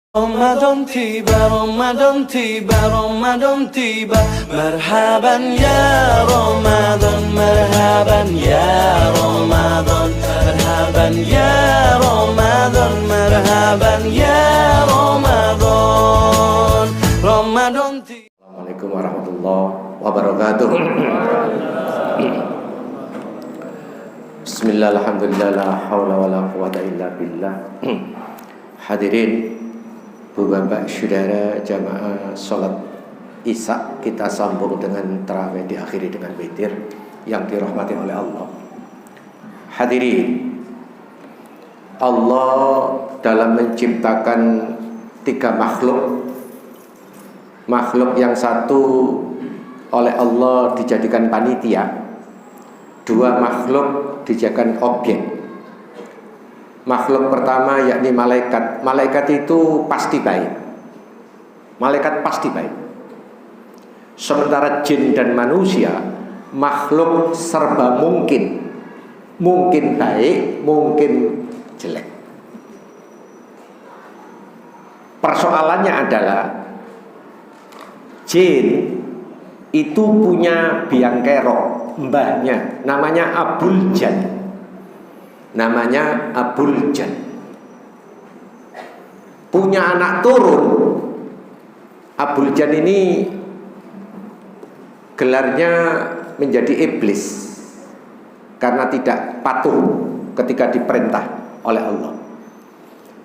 Ramadan tiba, Ramadan tiba, Ramadan tiba. Marhaban ya Ramadan, marhaban ya Ramadan, marhaban ya Ramadan, marhaban ya Ramadan. Ramadan tiba. Assalamualaikum warahmatullahi wabarakatuh. Bismillah, alhamdulillah, la hawla wa la quwata illa billah. Hadirin, Bapak, saudara, jamaah sholat Isya, kita sambung dengan tarawih, diakhiri dengan witir yang dirahmati oleh Allah. Hadirin, Allah dalam menciptakan tiga makhluk yang satu oleh Allah dijadikan panitia, dua makhluk dijadikan objek. Makhluk pertama yakni malaikat. Malaikat itu pasti baik. Malaikat pasti baik. Sementara jin dan manusia makhluk serba mungkin. Mungkin baik, mungkin jelek. Persoalannya adalah jin itu punya biang kerok, mbahnya namanya Abul Jan. Namanya Abul Jan. Punya anak turun. Abul Jan ini gelarnya menjadi iblis karena tidak patuh ketika diperintah oleh Allah.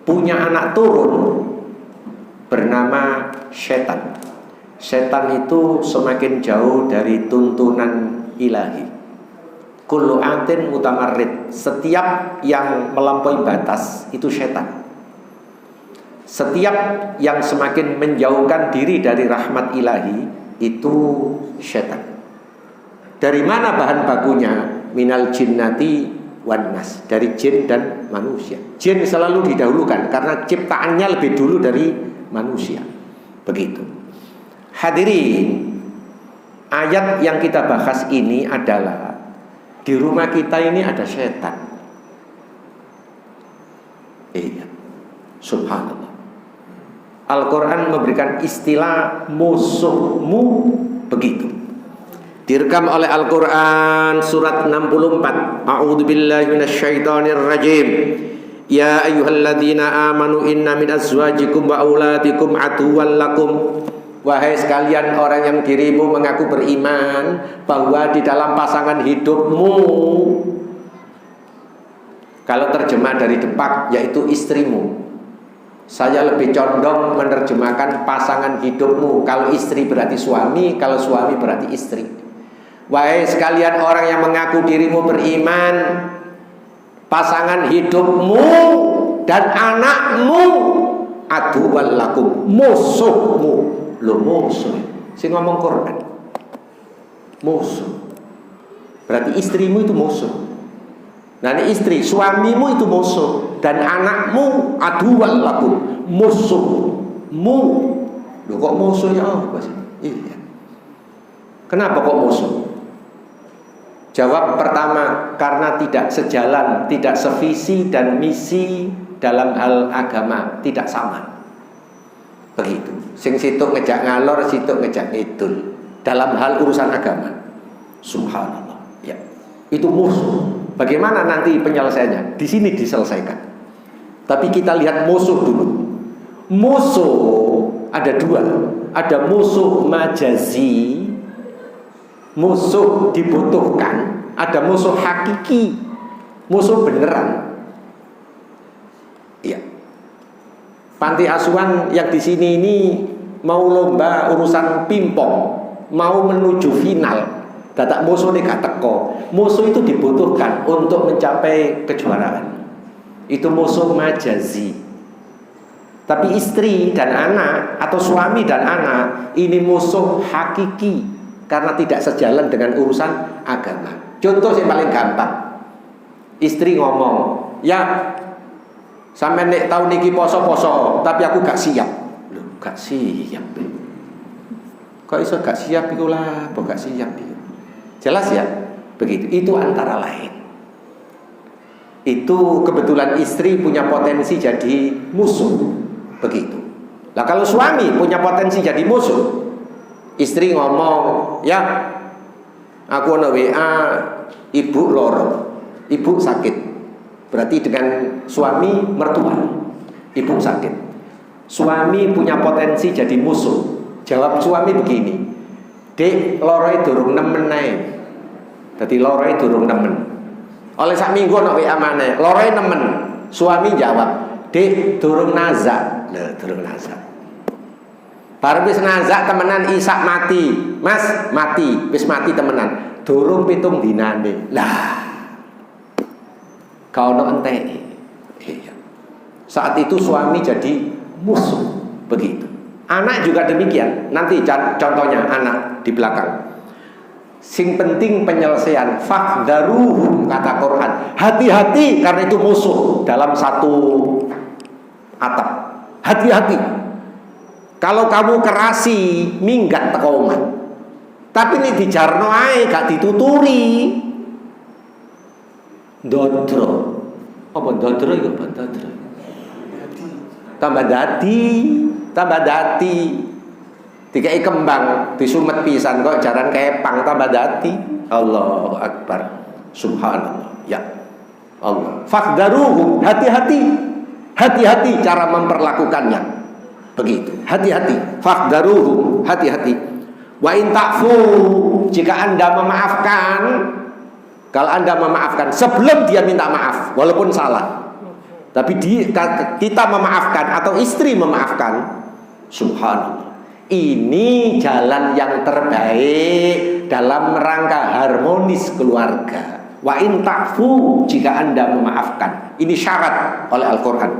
Punya anak turun bernama Setan. Setan itu semakin jauh dari tuntunan ilahi. Kullu atin mutamarrid, setiap yang melampaui batas itu setan. Setiap yang semakin menjauhkan diri dari rahmat ilahi itu setan. Dari mana bahan bakunya? Minal jinnati wan nas, dari jin dan manusia. Jin selalu didahulukan karena ciptaannya lebih dulu dari manusia. Begitu. Hadirin, ayat yang kita bahas ini adalah di rumah kita ini ada setan. Iya, subhanallah. Al-Quran memberikan istilah musuhmu begitu. Direkam oleh Al-Quran surat 64. A'udzubillahi minasyaitonirrajim. Ya ayyuhalladzina amanu inna min azwajikum wa auladikum aduwwan lakum. Wahai sekalian orang yang dirimu mengaku beriman, bahwa di dalam pasangan hidupmu, kalau terjemah dari Depak yaitu istrimu. Saya lebih condong menerjemahkan pasangan hidupmu. Kalau istri berarti suami, kalau suami berarti istri. Wahai sekalian orang yang mengaku dirimu beriman, pasangan hidupmu dan anakmu aduwwan lakum, musuhmu. Lo musuh, si ngomong Quran. Musuh berarti istrimu itu musuh. Nah ini istri, suamimu itu musuh, dan anakmu aduwwan lakum, musuhmu. Loh kok musuhnya apa sih? Iya. Kenapa kok musuh? Jawab pertama, karena tidak sejalan, tidak sevisi dan misi dalam hal agama, tidak sama. Begitu. Sing situ ngejak ngalor, situ ngejak ngidul dalam hal urusan agama. Subhanallah. Ya. Itu musuh. Bagaimana nanti penyelesaiannya? Di sini diselesaikan. Tapi kita lihat musuh dulu. Musuh ada dua. Ada musuh majazi, musuh dibutuhkan. Ada musuh hakiki, musuh beneran. Iya. Panti asuhan yang di sini ini mau lomba urusan pingpong, mau menuju final. Datak musuh ini gak teko. Musuh itu dibutuhkan untuk mencapai kejuaraan. Itu musuh majazi. Tapi istri dan anak atau suami dan anak ini musuh hakiki karena tidak sejalan dengan urusan agama. Contoh yang paling gampang. Istri ngomong, "Ya, sampai nek tahun niki poso-poso, tapi aku gak siap." Loh, gak siap. Kok iso gak siap iku lah, kok gak siap iki. Jelas ya? Begitu. Itu antara lain. Itu kebetulan istri punya potensi jadi musuh. Begitu. Lah kalau suami punya potensi jadi musuh, istri ngomong, ya aku ana WA, ibu loro, ibu sakit. Berarti dengan suami mertua, ibu sakit. Suami punya potensi jadi musuh. Jawab suami begini, Dek, loroi durung nemen ae. Dadi loroi durung nemen. Oleh sak minggu ana WA maneh, loroi nemen. Suami jawab, Dek, durung nazak. Nah, durung nazak. Bar wis nazak temenan isak mati. Mas, mati, wis mati temenan. Durung 7 dinane. Lah. Kau ono enteke. Iya. Saat itu suami jadi musuh, begitu. Anak juga demikian. Nanti contohnya anak di belakang. Sing penting penyelesaian. Fahdharuhum, kata Quran. Hati-hati karena itu musuh dalam satu atap. Hati-hati. Kalau kamu kerasi, minggat teko omah. Tapi ini dijarno ae gak dituturi. Dodro. Apa dodro ya apa dodro? Tambah dadi. Dikai kembang, disumet pisan kok jaran kepang tambah dadi. Allahu Akbar. Subhanallah. Ya Allah. Fakhdaruhu, hati-hati. Hati-hati cara memperlakukannya. Begitu. Hati-hati. Fakhdaruhu, hati-hati. Wa in ta'fu, jika Anda memaafkan, kalau Anda memaafkan sebelum dia minta maaf, walaupun salah. Tapi kita memaafkan atau istri memaafkan, subhanallah, ini jalan yang terbaik dalam rangka harmonis keluarga. Wa in ta'fu, jika Anda memaafkan, ini syarat oleh Al-Quran.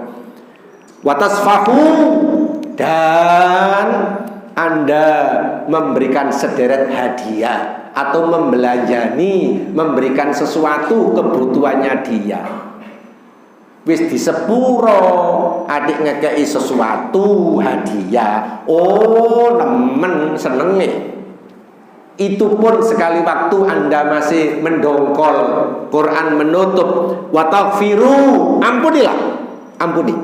Wa tasfahu, dan Anda memberikan sederet hadiah atau membelanjani, memberikan sesuatu kebutuhannya dia. Wis di sepuro adik ngekei sesuatu hadiah, oh nemen senenge. Itu pun sekali waktu Anda masih mendongkol, Quran menutup wa taghfiru, ampunilah, ampuni.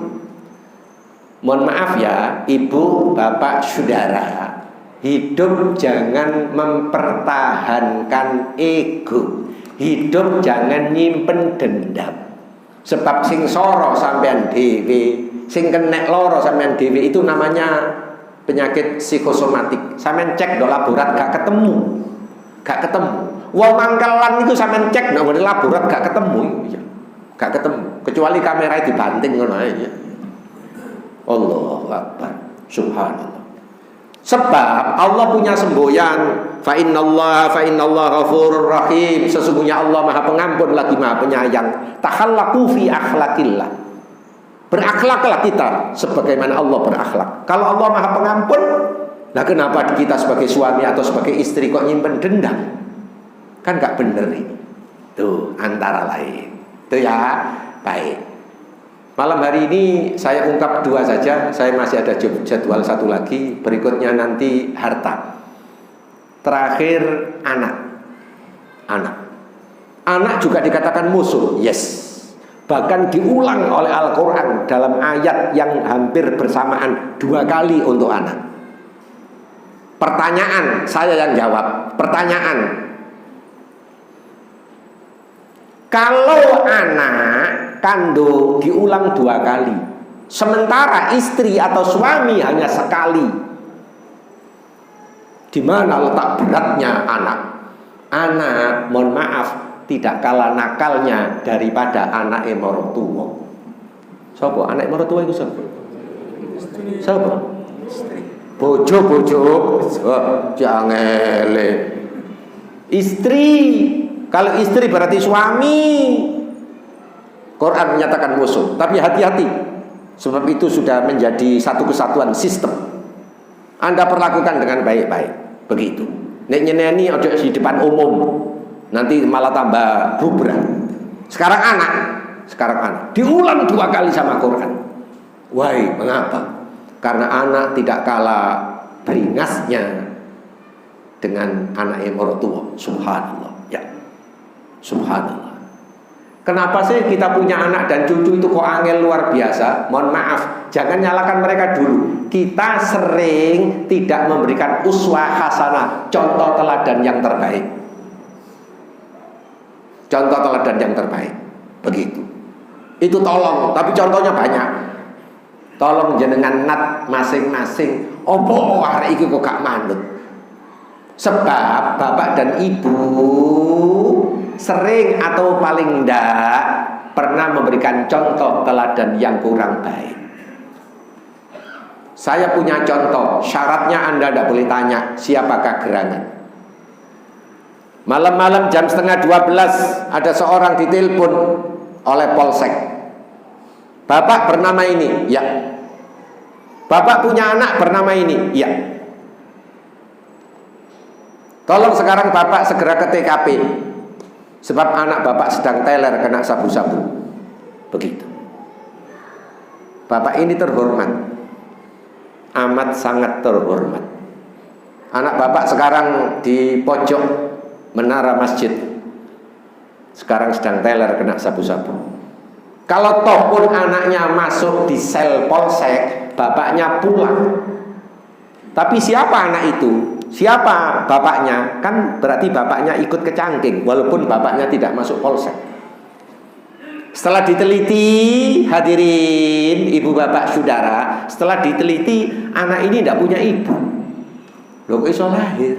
Mohon maaf ya ibu, bapak, saudara, hidup jangan mempertahankan ego. Hidup jangan nyimpen dendam. Sebab sing soro sampean dhewe, sing kenek loro sampean dhewe, itu namanya penyakit psikosomatik. Sampean cek do laborat gak ketemu. Gak ketemu. Wong mangkelan itu sampean cek do laborat gak ketemu. Gak ketemu. Kecuali kamera dibanting ngono ae ya. Allahu Akbar. Subhanallah. Sebab Allah punya semboyan. Fa innallaha ghafurur rahim. Sesungguhnya Allah Maha Pengampun lagi Maha Penyayang. Takhallaqu fi akhlaqillah. Berakhlaklah kita sebagaimana Allah berakhlak. Kalau Allah Maha Pengampun, nah kenapa kita sebagai suami atau sebagai istri kok nyimpen dendam? Kan gak bener ini. Tuh antara lain. Tuh ya. Baik. Malam hari ini saya ungkap 2 saja. Saya masih ada jadwal 1 lagi. Berikutnya nanti harta. Terakhir anak. Anak juga dikatakan musuh. Yes. Bahkan diulang oleh Al-Quran dalam ayat yang hampir bersamaan 2 kali untuk anak. Pertanyaan, saya yang jawab. Pertanyaan, kalau anak kandung diulang 2 kali, sementara istri atau suami hanya sekali, di mana letak beratnya anak? Anak, mohon maaf, tidak kalah nakalnya daripada anak maratuwa. Sapa anak maratuwa itu sapa? Sapa? Bojo-bojo. Jangele. Istri. Kalau istri berarti suami. Quran menyatakan musuh. Tapi hati-hati. Sebab itu sudah menjadi satu kesatuan sistem. Anda perlakukan dengan baik-baik. Begitu. Nek nyeneni ojo di depan umum. Nanti malah tambah rubran. Sekarang anak diulang 2 kali sama Quran. Why? Mengapa? Karena anak tidak kalah beringasnya dengan anak yang maratuwa. Subhanallah. Ya. Subhanallah. Kenapa sih kita punya anak dan cucu itu kok angel luar biasa? Mohon maaf, jangan nyalakan mereka dulu. Kita sering tidak memberikan uswah hasanah, contoh teladan yang terbaik. Contoh teladan yang terbaik. Begitu. Itu tolong, tapi contohnya banyak. Tolong jenengan nat masing-masing. Opo hari iki kok gak manut? Sebab bapak dan ibu sering atau paling ndak pernah memberikan contoh teladan yang kurang baik. Saya punya contoh, syaratnya Anda tidak boleh tanya siapakah gerangan. Malam-malam jam 11:30 ada seorang ditelepon oleh polsek. Bapak bernama ini, ya. Bapak punya anak bernama ini, ya. Tolong sekarang bapak segera ke TKP, sebab anak bapak sedang teler kena sabu-sabu. Begitu. Bapak ini terhormat, amat sangat terhormat. Anak bapak sekarang di pojok menara masjid, sekarang sedang teler kena sabu-sabu. Kalau toh pun anaknya masuk di sel polsek, bapaknya pulang. Tapi siapa anak itu? Siapa bapaknya? Kan berarti bapaknya ikut kecangking, walaupun bapaknya tidak masuk polsek. Setelah diteliti, hadirin ibu bapak saudara, setelah diteliti anak ini tidak punya ibu. Loh kok iso lahir?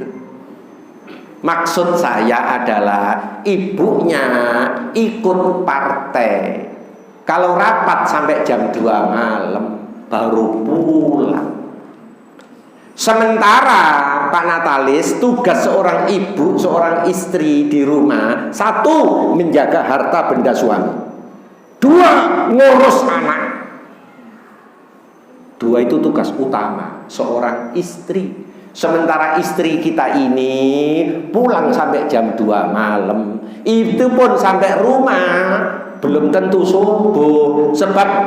Maksud saya adalah ibunya ikut partai. Kalau rapat sampai jam 2 malam baru pulang. Sementara Pak Natalis, tugas seorang ibu, seorang istri di rumah, 1, menjaga harta benda suami, 2, ngurus anak. 2 itu tugas utama seorang istri. Sementara istri kita ini pulang sampai jam 2 malam, itu pun sampai rumah belum tentu subuh, sebab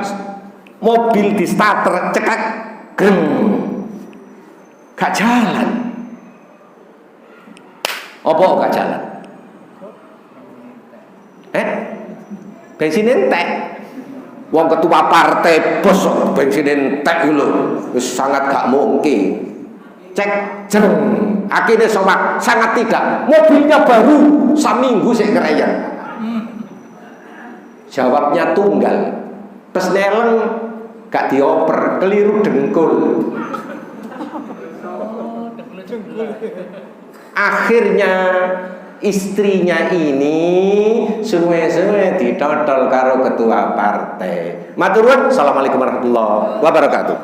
mobil di starter cekak greng, gak jalan. Apa gak jalan? Bensin entek. Wong ketua partai bos bensin entek lho, wis sangat gak mungkin. Cek jeng, akhirnya sobat sangat tidak. Mobilnya baru seminggu sik kereyan. Jawabnya tunggal. Pas neleng gak dioper, keliru dengkul. Akhirnya istrinya ini suwe-suwe ditodol karo ketua partai. Matur nuwun. Assalamualaikum warahmatullahi wabarakatuh.